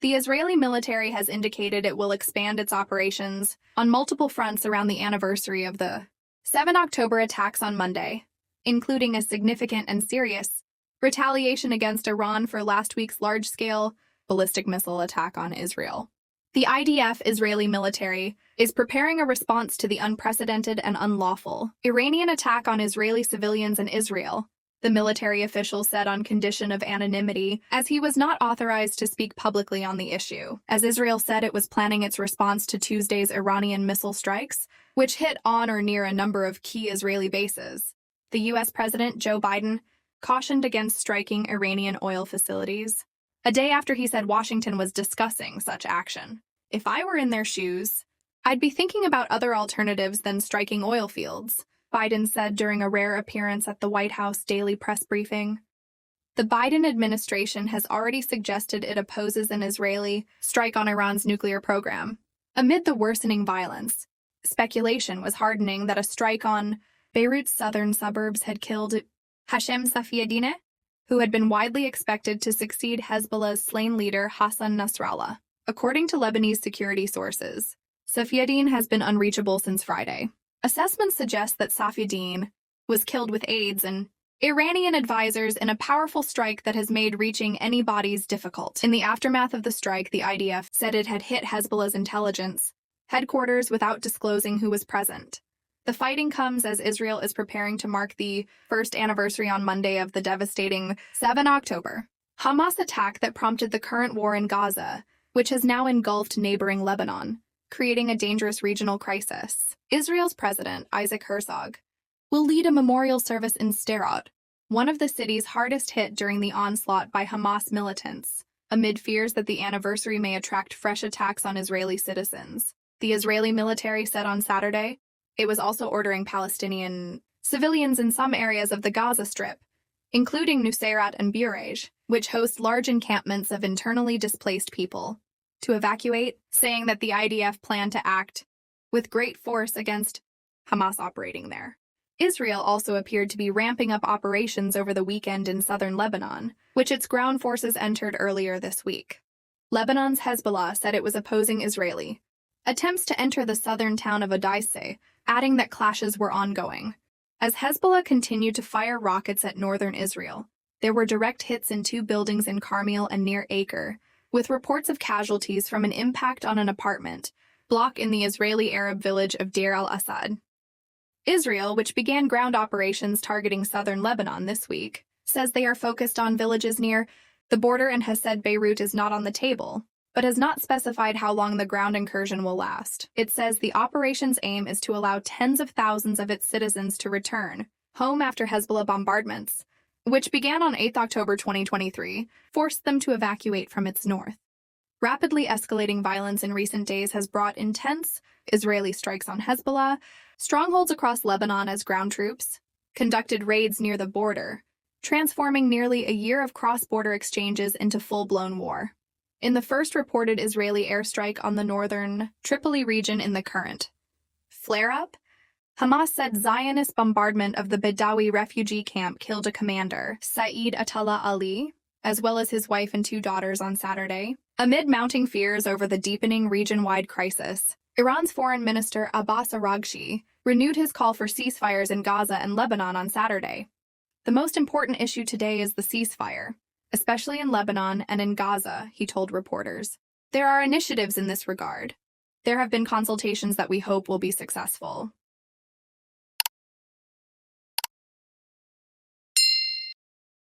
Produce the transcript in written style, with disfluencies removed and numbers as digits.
The Israeli military has indicated it will expand its operations on multiple fronts around the anniversary of the 7 October attacks on Monday, including a significant and serious retaliation against Iran for last week's large-scale ballistic missile attack on Israel. The IDF Israeli military is preparing a response to the unprecedented and unlawful Iranian attack on Israeli civilians in Israel, the military official said on condition of anonymity, as he was not authorized to speak publicly on the issue, as Israel said it was planning its response to Tuesday's Iranian missile strikes, which hit on or near a number of key Israeli bases. The U.S. President Joe Biden cautioned against striking Iranian oil facilities, a day after he said Washington was discussing such action. If I were in their shoes, I'd be thinking about other alternatives than striking oil fields, Biden said during a rare appearance at the White House daily press briefing. The Biden administration has already suggested it opposes an Israeli strike on Iran's nuclear program. Amid the worsening violence, speculation was hardening that a strike on Beirut's southern suburbs had killed Hashem Safiedine, who had been widely expected to succeed Hezbollah's slain leader Hassan Nasrallah. According to Lebanese security sources, Safiedine has been unreachable since Friday. Assessments suggest that Safiedine was killed with aides and Iranian advisors in a powerful strike that has made reaching any bodies difficult. In the aftermath of the strike, the IDF said it had hit Hezbollah's intelligence headquarters without disclosing who was present. The fighting comes as Israel is preparing to mark the first anniversary on Monday of the devastating 7 October Hamas attack that prompted the current war in Gaza, which has now engulfed neighboring Lebanon, creating a dangerous regional crisis. Israel's president, Isaac Herzog, will lead a memorial service in Sderot, one of the cities hardest hit during the onslaught by Hamas militants, amid fears that the anniversary may attract fresh attacks on Israeli citizens. The Israeli military said on Saturday it was also ordering Palestinian civilians in some areas of the Gaza Strip, including Nuseirat and Burej, which host large encampments of internally displaced people, to evacuate, saying that the IDF planned to act with great force against Hamas operating there. Israel also appeared to be ramping up operations over the weekend in southern Lebanon, which its ground forces entered earlier this week. Lebanon's Hezbollah said it was opposing Israeli attempts to enter the southern town of Odeisseh, adding that clashes were ongoing. As Hezbollah continued to fire rockets at northern Israel, there were direct hits in 2 buildings in Carmel and near Acre, with reports of casualties from an impact on an apartment block in the Israeli Arab village of Deir al-Assad. Israel, which began ground operations targeting southern Lebanon this week, says they are focused on villages near the border and has said Beirut is not on the table, but has not specified how long the ground incursion will last. It says the operation's aim is to allow tens of thousands of its citizens to return home after Hezbollah bombardments, which began on 8 October 2023, forced them to evacuate from its north. Rapidly escalating violence in recent days has brought intense Israeli strikes on Hezbollah, strongholds across Lebanon as ground troops conducted raids near the border, transforming nearly a year of cross-border exchanges into full-blown war. In the first reported Israeli airstrike on the northern Tripoli region in the current flare-up, Hamas said Zionist bombardment of the Bedawi refugee camp killed a commander, Saeed Attallah Ali, as well as his wife and 2 daughters on Saturday. Amid mounting fears over the deepening region-wide crisis, Iran's Foreign Minister Abbas Araghchi renewed his call for ceasefires in Gaza and Lebanon on Saturday. The most important issue today is the ceasefire, especially in Lebanon and in Gaza, he told reporters. There are initiatives in this regard. There have been consultations that we hope will be successful.